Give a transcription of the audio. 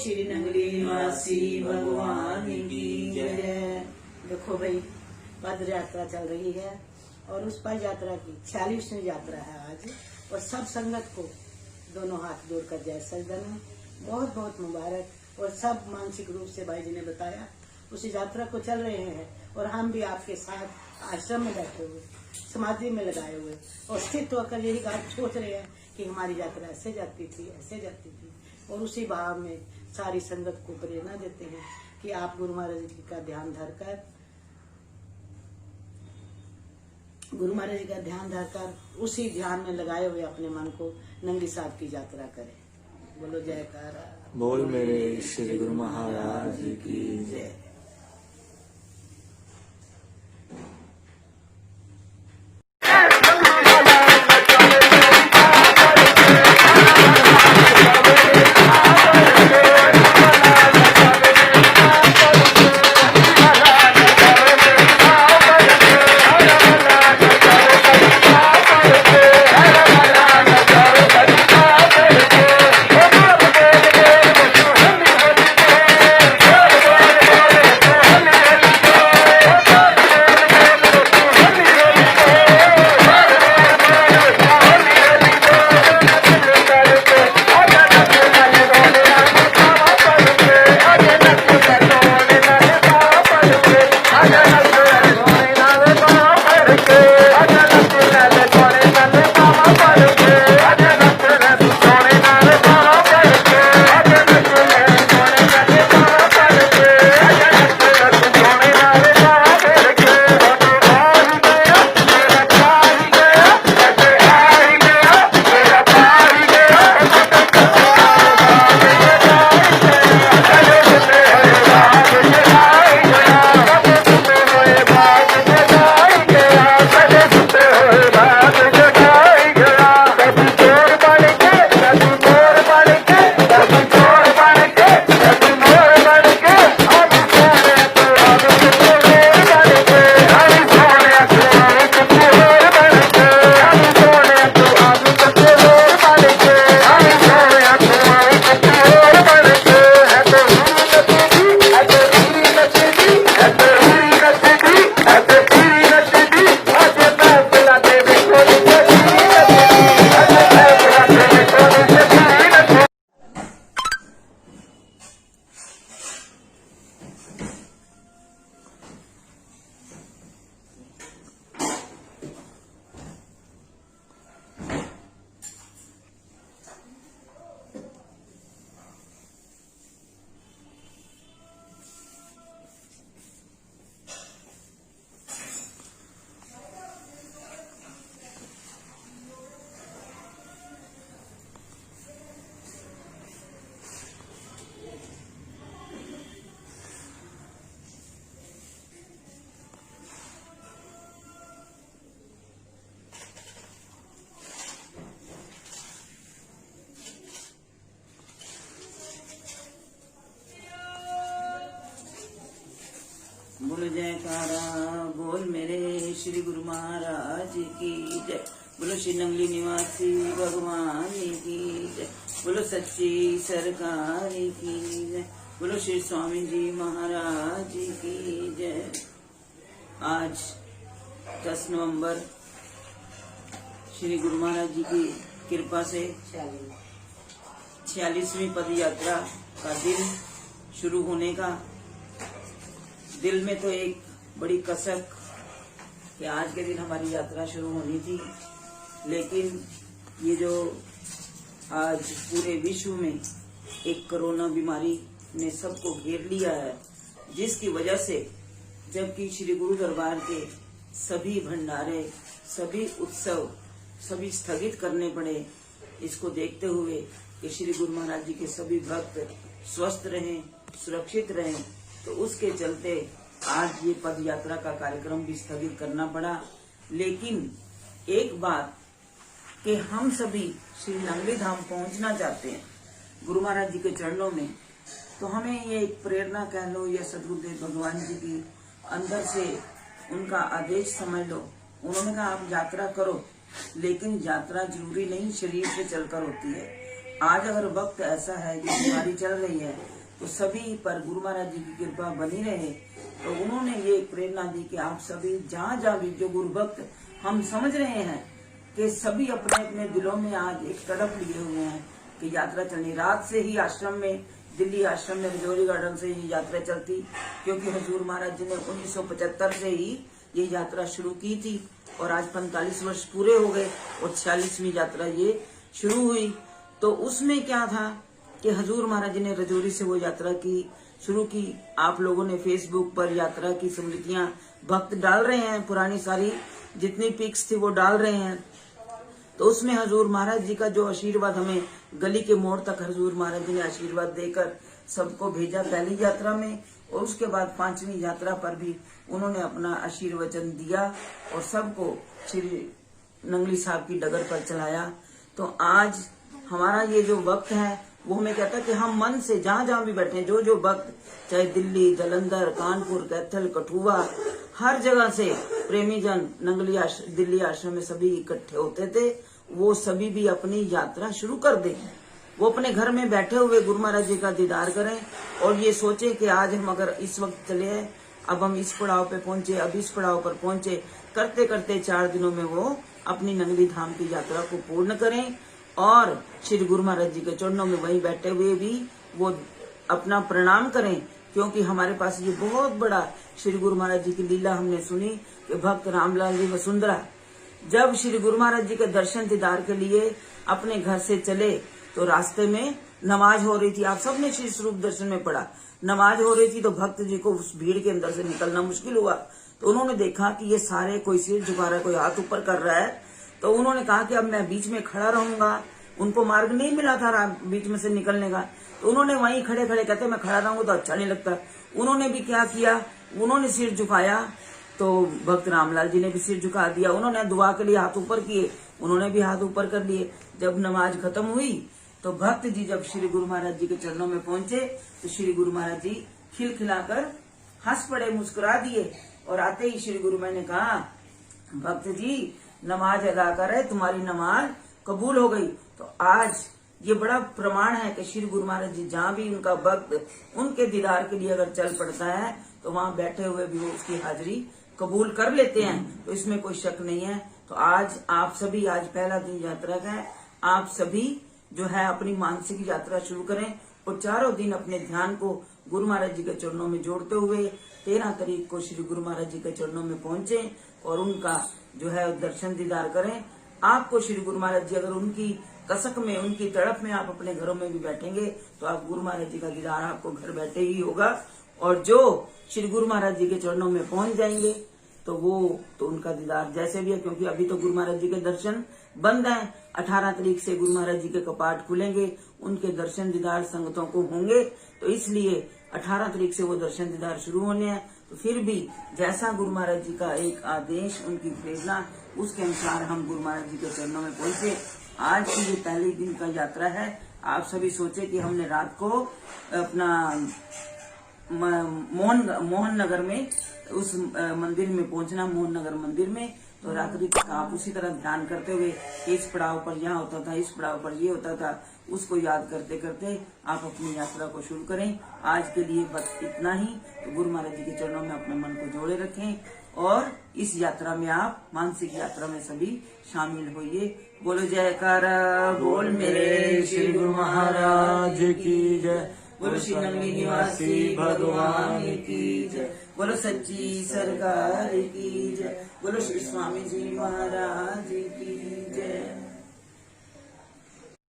श्री नंगली निवासी भगवान की जय। देखो भाई, पद यात्रा चल रही है और उस पद यात्रा की 46वीं यात्रा है आज। और सब संगत को दोनों हाथ जोड़कर जय सजदना, बहुत बहुत मुबारक। और सब मानसिक रूप से भाई जी ने बताया उस यात्रा को चल रहे हैं और हम भी आपके साथ आश्रम में बैठे हुए, समाधि में लगाए हुए और स्थित होकर यही बात सोच रहे हैं कि हमारी यात्रा ऐसे जाती थी, ऐसे जाती थी। और उसी भाव में सारी संगत को प्रेरणा देते हैं कि आप गुरु महाराज जी का ध्यान धरकर, गुरु महाराज जी का ध्यान धरकर उसी ध्यान में लगाए हुए अपने मन को नंदी साहब की यात्रा करें। बोलो जयकारा बोल मेरे श्री गुरु महाराज जी की जय। बोलो जयकारा बोल मेरे श्री गुरु महाराज की जय। बोलो श्री नंगली निवासी भगवान की जय। बोलो सच्ची सरकार की जय। बोलो श्री स्वामी जी महाराज की जय। आज 10 नवंबर श्री गुरु महाराज जी की कृपा से 46वीं पद यात्रा का दिन शुरू होने का दिल में तो एक बड़ी कसक कि आज के दिन हमारी यात्रा शुरू होनी थी, लेकिन ये जो आज पूरे विश्व में एक कोरोना बीमारी ने सबको घेर लिया है, जिसकी वजह से जबकि श्री गुरु दरबार के सभी भंडारे, सभी उत्सव, सभी स्थगित करने पड़े, इसको देखते हुए कि श्री गुरु महाराज जी के सभी भक्त स्वस्थ रहें, सुरक्षित रहें, तो उसके चलते आज ये पद यात्रा का कार्यक्रम भी स्थगित करना पड़ा। लेकिन एक बात कि हम सभी श्री नंगली धाम पहुंचना चाहते हैं गुरु महाराज जी के चरणों में, तो हमें ये एक प्रेरणा कह लो या सदगुरुदेव भगवान जी की अंदर से उनका आदेश समझ लो। उन्होंने कहा आप यात्रा करो, लेकिन यात्रा जरूरी नहीं शरीर से चलकर होती है। आज अगर वक्त ऐसा है कि बीमारी चल रही है तो सभी पर गुरु महाराज जी की कृपा बनी रहे। तो उन्होंने ये प्रेरणा दी कि आप सभी जहाँ भी जो गुरु भक्त हम समझ रहे हैं कि सभी अपने अपने दिलों में आज एक तड़प लिए हुए हैं कि यात्रा चलनी। रात से ही आश्रम में, दिल्ली आश्रम में रजौरी गार्डन से ये यात्रा चलती, क्योंकि हुजूर महाराज जी ने 1975 से ही ये यात्रा शुरू की थी और आज 45 वर्ष पूरे हो गए और 46वीं यात्रा ये शुरू हुई। तो उसमें क्या था कि हुजूर महाराज जी ने रजौरी से वो यात्रा की शुरू की। आप लोगों ने फेसबुक पर यात्रा की स्मृतियां भक्त डाल रहे हैं, पुरानी सारी जितनी पिक्स थी वो डाल रहे हैं। तो उसमें हुजूर महाराज जी का जो आशीर्वाद हमें गली के मोड़ तक हुजूर महाराज जी ने आशीर्वाद देकर सबको भेजा पहली यात्रा में, और उसके बाद 5वीं यात्रा पर भी उन्होंने अपना आशीर्वचन दिया और सबको श्री नंगली साहब की डगर पर चलाया। तो आज हमारा ये जो वक्त है वो हमें कहता है कि हम मन से जहाँ भी बैठे, जो भक्त चाहे दिल्ली, जालंधर, कानपुर, कैथल, कठुआ, हर जगह से प्रेमी जन नंगली दिल्ली आश्रम में सभी इकट्ठे होते थे, वो सभी भी अपनी यात्रा शुरू कर दें। वो अपने घर में बैठे हुए गुरु महाराज जी का दीदार करें और ये सोचे कि आज हम अगर इस वक्त चले हैं, अब हम इस पड़ाव पे पहुंचे, अब इस पड़ाव पर पहुंचे, करते करते 4 दिनों में वो अपनी नंगली धाम की यात्रा को पूर्ण करें और श्री गुरु महाराज जी के चरणों में वहीं बैठे हुए भी वो अपना प्रणाम करें। क्योंकि हमारे पास ये बहुत बड़ा श्री गुरु महाराज जी की लीला हमने सुनी कि भक्त रामलाल जी वसुंधरा जब श्री गुरु महाराज जी के दर्शन दीदार के लिए अपने घर से चले तो रास्ते में नमाज हो रही थी। आप सबने श्री स्वरूप दर्शन में पढ़ा, नमाज हो रही थी तो भक्त जी को उस भीड़ के अंदर से निकलना मुश्किल हुआ। तो उन्होंने देखा कि ये सारे कोई सिर झुका रहा है, कोई हाथ ऊपर कर रहा है। तो उन्होंने कहा कि अब मैं बीच में खड़ा रहूंगा। उनको मार्ग नहीं मिला था बीच में से निकलने का, तो उन्होंने वहीं खड़े खड़े कहते मैं खड़ा रहूंगा तो अच्छा नहीं लगता। उन्होंने भी क्या किया, उन्होंने सिर झुकाया तो भक्त रामलाल जी ने भी सिर झुका दिया। उन्होंने दुआ के लिए हाथ ऊपर किए, उन्होंने भी हाथ ऊपर कर लिए। जब नमाज खत्म हुई तो भक्त जी जब श्री गुरु महाराज जी के चरणों में पहुंचे तो श्री गुरु महाराज जी खिलखिलाकर हंस पड़े, मुस्कुरा दिए और आते ही श्री गुरु महाराज ने कहा, भक्त जी नमाज अदा कर रहे, तुम्हारी नमाज कबूल हो गई। तो आज ये बड़ा प्रमाण है कि श्री गुरु महाराज जी जहाँ भी उनका भक्त उनके दीदार के लिए अगर चल पड़ता है तो वहाँ बैठे हुए भी वो उसकी हाजिरी कबूल कर लेते हैं। तो इसमें कोई शक नहीं है। तो आज आप सभी, आज पहला दिन यात्रा का है, आप सभी जो है अपनी मानसिक यात्रा शुरू करें और 4 दिन अपने ध्यान को गुरु महाराज जी के चरणों में जोड़ते हुए 13 तारीख को श्री गुरु महाराज जी के चरणों में पहुंचे और उनका जो है दर्शन दीदार करें। आपको श्री गुरु महाराज जी अगर उनकी कसक में, उनकी तड़प में आप अपने घरों में भी बैठेंगे तो आप गुरु महाराज जी का दीदार आपको घर बैठे ही होगा। और जो श्री गुरु महाराज जी के चरणों में पहुंच जाएंगे तो वो तो उनका दीदार जैसे भी है, क्योंकि अभी तो गुरु महाराज जी के दर्शन बंद हैं। 18 तारीख से गुरु महाराज जी के कपाट खुलेंगे, उनके दर्शन दीदार संगतों को होंगे। तो इसलिए 18 तारीख से वो दर्शन दीदार शुरू होने हैं। तो फिर भी जैसा गुरु महाराज जी का एक आदेश, उनकी प्रेरणा, उसके अनुसार हम गुरु महाराज जी के चरणों में पहुंचे। आज की ये पहले दिन का यात्रा है। आप सभी सोचे कि हमने रात को अपना मोहन नगर में उस मंदिर में पहुंचना, मोहन नगर मंदिर में। तो रात्रि तक आप उसी तरह ध्यान करते हुए इस पड़ाव पर यहाँ होता था, इस पड़ाव पर ये होता था, उसको याद करते करते आप अपनी यात्रा को शुरू करें। आज के लिए बस इतना ही। तो गुरु महाराज जी के चरणों में अपने मन को जोड़े रखें और इस यात्रा में आप, मानसिक यात्रा में सभी शामिल होइए। बोलो जयकारा बोल मेरे श्री गुरु महाराज की जय। बोलो श्री नंगली निवासी भगवान की जय। बोलो सच्ची सरकार की जय। बोलो श्री स्वामी जी महाराज की जय।